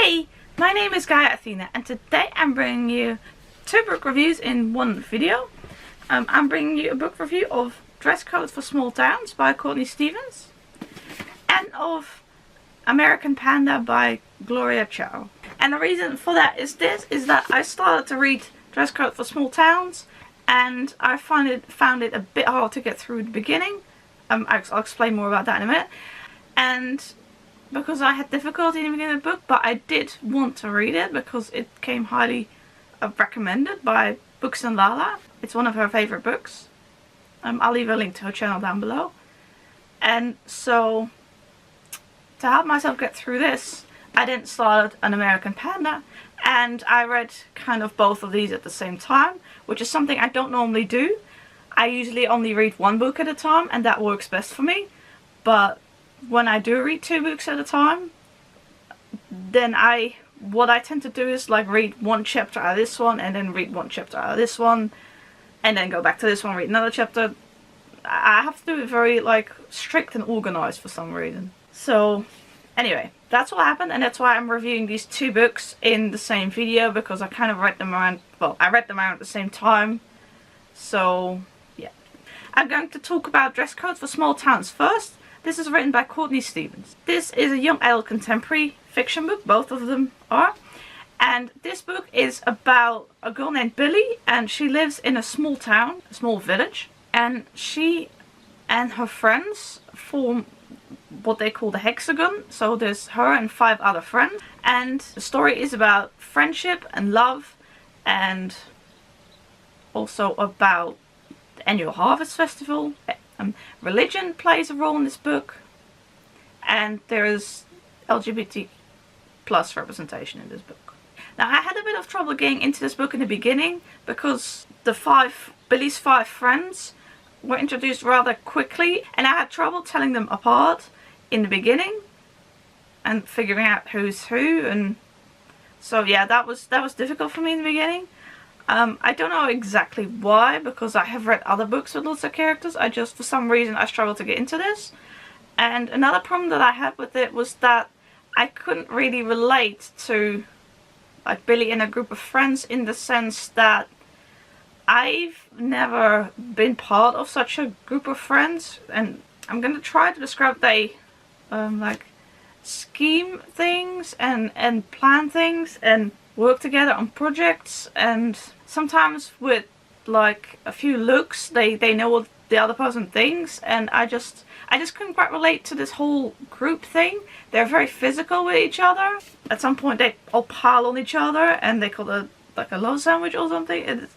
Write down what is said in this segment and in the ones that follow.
Hey, my name is Gaia Athena, and today I'm bringing you two book reviews in one video. I'm bringing you a book review of Dress Codes for Small Towns by Courtney Stevens and of American Panda by Gloria Chow. And the reason for that is that I started to read Dress Code for Small Towns and I found it a bit hard to get through the beginning. I'll explain more about that in a minute. And because I had difficulty in the beginning of the book, but I did want to read it because it came highly recommended by Books and Lala. It's one of her favourite books. I'll leave a link to her channel down below. And so, to help myself get through this, I then started An American Panda, and I read kind of both of these at the same time, which is something I don't normally do. I usually only read one book at a time, and that works best for me. But when I do read two books at a time, then what I tend to do is like read one chapter out of this one, and then read one chapter out of this one, and then go back to this one, read another chapter. I have to do it very like strict and organized for some reason. So anyway, that's what happened, and that's why I'm reviewing these two books in the same video, because I kind of read them around, well, I read them around at the same time. So yeah, I'm going to talk about Dress Codes for Small Towns first. This is written by Courtney Stevens. This is a young adult contemporary fiction book, both of them are. And this book is about a girl named Billy, and she lives in a small town, a small village. And she and her friends form what they call the hexagon. So there's her and 5 other friends. And the story is about friendship and love, and also about the annual harvest festival. Religion plays a role in this book, and there is LGBT plus representation in this book. Now, I had a bit of trouble getting into this book in the beginning because Billy's 5 friends were introduced rather quickly, and I had trouble telling them apart in the beginning and figuring out who's who, and so yeah, that was difficult for me in the beginning. I don't know exactly why, because I have read other books with lots of characters. For some reason, I struggled to get into this. And another problem that I had with it was that I couldn't really relate to like Billy and a group of friends, in the sense that I've never been part of such a group of friends. And I'm going to try to describe they like scheme things and plan things and work together on projects, and sometimes with like a few looks they know what the other person thinks, and I just couldn't quite relate to this whole group thing. They're very physical with each other. At some point they all pile on each other and they call it like a love sandwich or something.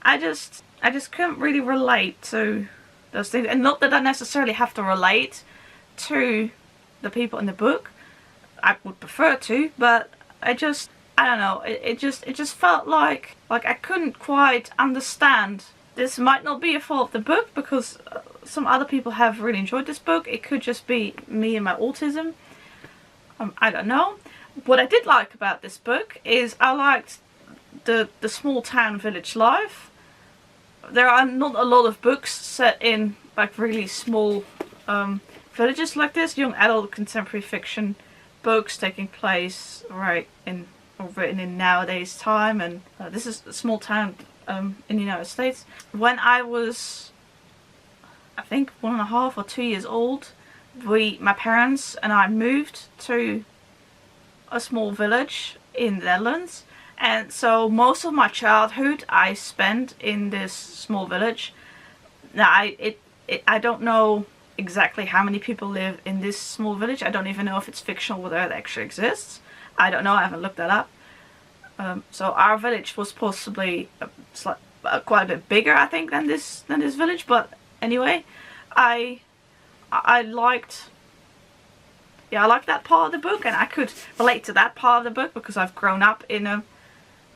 I just couldn't really relate to those things, and not that I necessarily have to relate to the people in the book. I would prefer to, but I don't know, it just felt like I couldn't quite understand. This might not be a fault of the book, because some other people have really enjoyed this book. It could just be me and my autism. I don't know. What I did like about this book is I liked the small town village life. There are not a lot of books set in like really small villages like this. Young adult contemporary fiction books taking place written in nowadays time, and this is a small town in the United States. When I was, I think, 1.5 or 2 years old, my parents and I moved to a small village in the Netherlands, and so most of my childhood I spent in this small village. Now I don't know exactly how many people live in this small village. I don't even know if it's fictional, whether it actually exists. I don't know, I haven't looked that up. So our village was possibly quite a bit bigger, I think, than this village. But anyway, I liked that part of the book, and I could relate to that part of the book because I've grown up in a,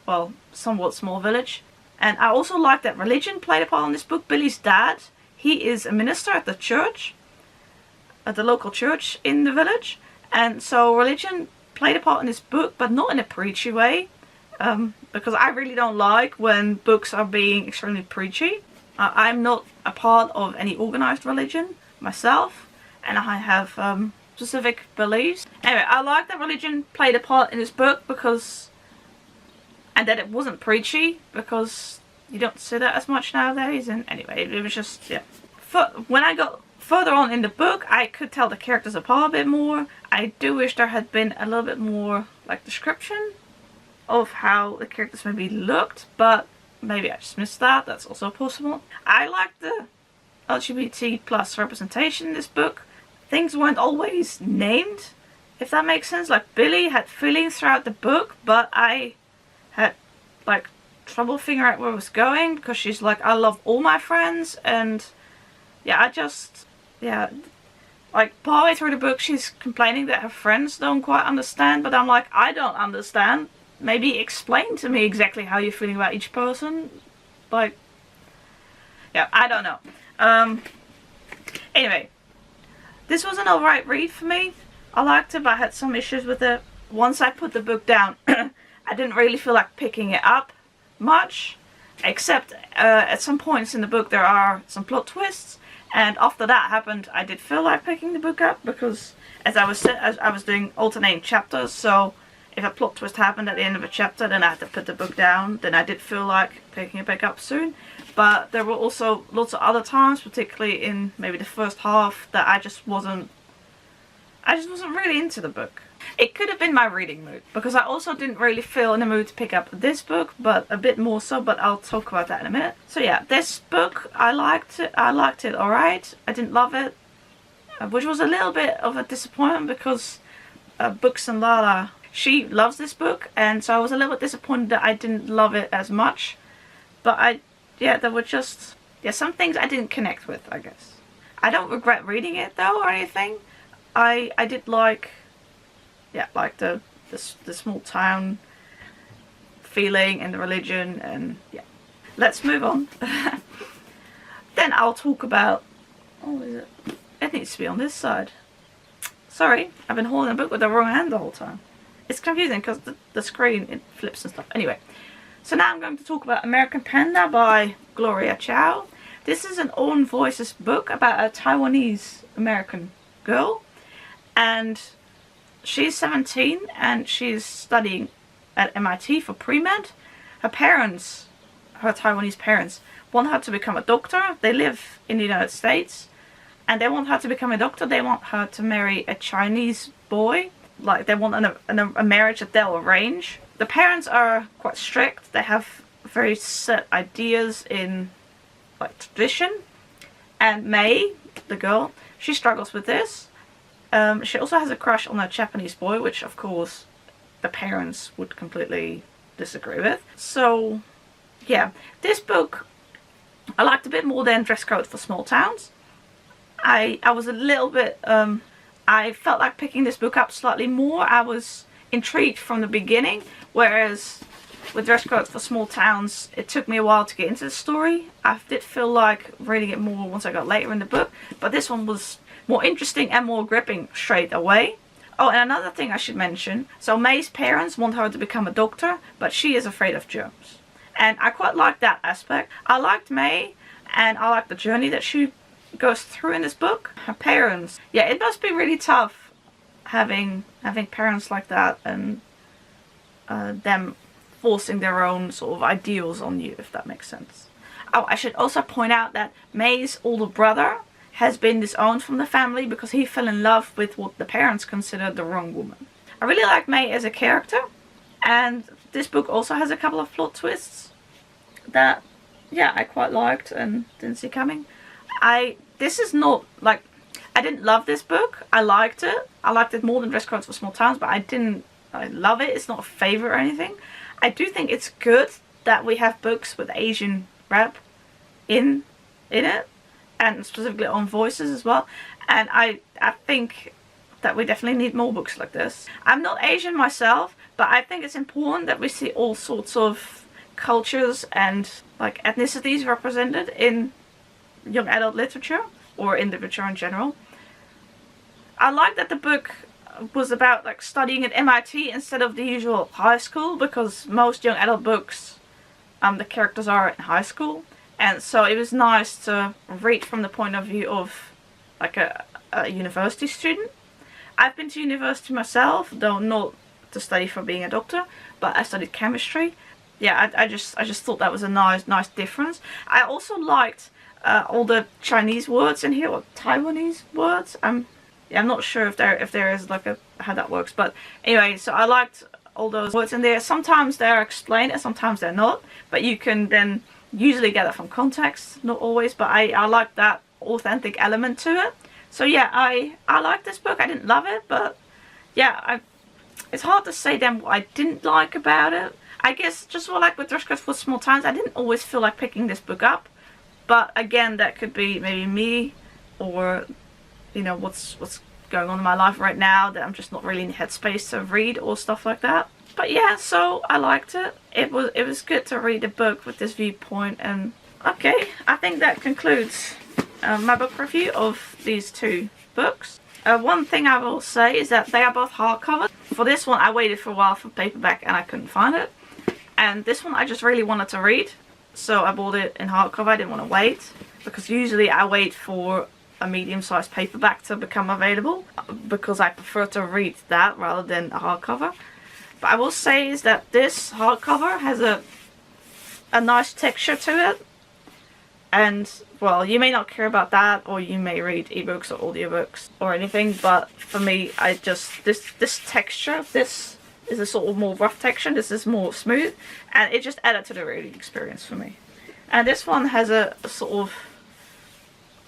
well, somewhat small village. And I also liked that religion played a part in this book. Billy's dad, he is a minister at the church, at the local church in the village, and so religion played a part in this book, but not in a preachy way. Because I really don't like when books are being extremely preachy. I'm not a part of any organized religion myself, and I have specific beliefs. Anyway, I like that religion played a part in this book because, and that it wasn't preachy, because you don't see that as much nowadays. And anyway, it was just, yeah. When I got further on in the book, I could tell the characters apart a bit more. I do wish there had been a little bit more like description of how the characters maybe looked, but maybe I just missed that. That's also possible. I like the LGBT plus representation in this book. Things weren't always named, if that makes sense. Like Billy had feelings throughout the book, but I had like trouble figuring out where it was going, because she's like, I love all my friends, and yeah, like partway through the book she's complaining that her friends don't quite understand, but I'm like, I don't understand. Maybe explain to me exactly how you're feeling about each person. Like, yeah, I don't know. Anyway, this was an alright read for me. I liked it, but I had some issues with it. Once I put the book down, I didn't really feel like picking it up much, except at some points in the book there are some plot twists, and after that happened I did feel like picking the book up, because as I was doing alternating chapters, so if a plot twist happened at the end of a chapter, then I had to put the book down. Then I did feel like picking it back up soon. But there were also lots of other times, particularly in maybe the first half, that I just wasn't really into the book. It could have been my reading mood, because I also didn't really feel in the mood to pick up this book, but a bit more so, but I'll talk about that in a minute. So yeah, this book, I liked it alright. I didn't love it, which was a little bit of a disappointment, because Books and Lala, she loves this book, and so I was a little bit disappointed that I didn't love it as much. But there were just, some things I didn't connect with, I guess. I don't regret reading it though or anything. I did like the small town feeling and the religion, and yeah. Let's move on. Then I'll talk about, oh, is it? It needs to be on this side. Sorry, I've been holding a book with the wrong hand the whole time. It's confusing because the screen, it flips and stuff. Anyway, so now I'm going to talk about American Panda by Gloria Chow. This is an own voices book about a Taiwanese American girl, and she's 17 and she's studying at MIT for pre-med. Her Taiwanese parents, want her to become a doctor. They live in the United States, and they want her to become a doctor. They want her to marry a Chinese boy. Like, they want a marriage that they'll arrange. The parents are quite strict. They have very set ideas in like tradition. And May, the girl, she struggles with this. She also has a crush on a Japanese boy, which of course the parents would completely disagree with. So yeah, this book I liked a bit more than Dress Code for Small Towns. I was a little bit, I felt like picking this book up slightly more. I was intrigued from the beginning, whereas with Dress Code for Small Towns, it took me a while to get into the story. I did feel like reading it more once I got later in the book, but this one was more interesting and more gripping straight away. Oh, and another thing I should mention, so May's parents want her to become a doctor, but she is afraid of germs. And I quite like that aspect. I liked May, and I like the journey that she goes through in this book. Her parents, yeah, it must be really tough having parents like that, and them forcing their own sort of ideals on you, if that makes sense. Oh, I should also point out that May's older brother has been disowned from the family because he fell in love with what the parents considered the wrong woman. I really like May as a character, and this book also has a couple of plot twists that, yeah, I quite liked and didn't see coming. This is not, like, I didn't love this book. I liked it. I liked it more than Dress Codes for Small Towns, but I love it. It's not a favourite or anything. I do think it's good that we have books with Asian rep in it, and specifically on voices as well. And I think that we definitely need more books like this. I'm not Asian myself, but I think it's important that we see all sorts of cultures and like ethnicities represented in young adult literature, or in literature in general. I like that the book was about like studying at MIT instead of the usual high school, because most young adult books, the characters are in high school. And so it was nice to read from the point of view of like a university student. I've been to university myself, though not to study for being a doctor, but I studied chemistry. Yeah, I just thought that was a nice difference. I also liked all the Chinese words in here, or Taiwanese words. Yeah, I'm not sure if there is like how that works, but anyway, so I liked all those words in there. Sometimes they're explained and sometimes they're not, but you can then usually get it from context, not always, but I like that authentic element to it. So yeah, I like this book. I didn't love it, but yeah, it's hard to say then what I didn't like about it. I guess just like with Dress Codes for Small Towns, I didn't always feel like picking this book up, but again, that could be maybe me, or you know, what's going on in my life right now, that I'm just not really in the headspace to read or stuff like that. But yeah, so I liked it. It was good to read a book with this viewpoint. And okay, I think that concludes my book review of these two books. One thing I will say is that they are both hardcover. For this one, I waited for a while for paperback and I couldn't find it. And this one I just really wanted to read, so I bought it in hardcover. I didn't want to wait, because usually I wait for a medium-sized paperback to become available, because I prefer to read that rather than a hardcover. But I will say is that this hardcover has a nice texture to it, and well, you may not care about that, or you may read ebooks or audiobooks or anything, but for me, I just this texture, this is a sort of more rough texture, this is more smooth, and it just added to the reading experience for me. And this one has a sort of,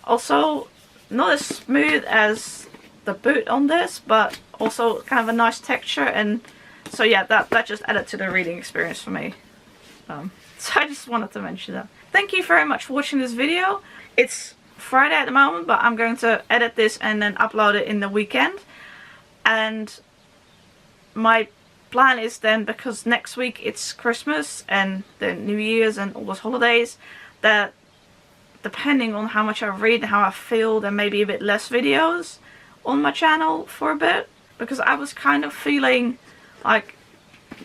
also not as smooth as the boot on this, but also kind of a nice texture, and so yeah, that just added to the reading experience for me. So I just wanted to mention that. Thank you very much for watching this video. It's Friday at the moment, but I'm going to edit this and then upload it in the weekend. And my plan is then, because next week it's Christmas and the New Year's and all those holidays, that depending on how much I read and how I feel, there may be a bit less videos on my channel for a bit, because I was kind of feeling like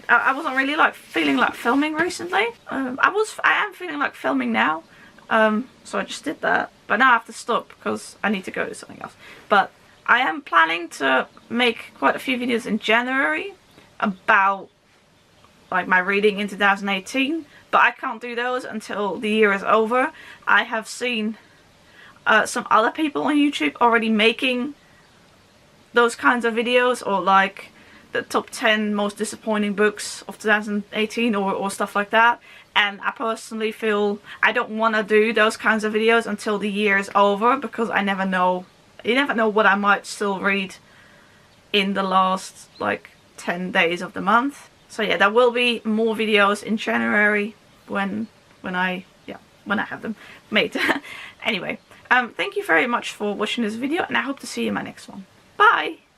I wasn't really feeling like filming recently. I am feeling like filming now, so I just did that, but now I have to stop because I need to go to something else. But I am planning to make quite a few videos in January about like my reading in 2018, but I can't do those until the year is over. I have seen some other people on YouTube already making those kinds of videos, or like the top 10 most disappointing books of 2018 or stuff like that. And I personally feel I don't want to do those kinds of videos until the year is over, because I never know. You never know what I might still read in the last like 10 days of the month. So yeah, there will be more videos in January when I have them made. Anyway, thank you very much for watching this video, and I hope to see you in my next one. Bye!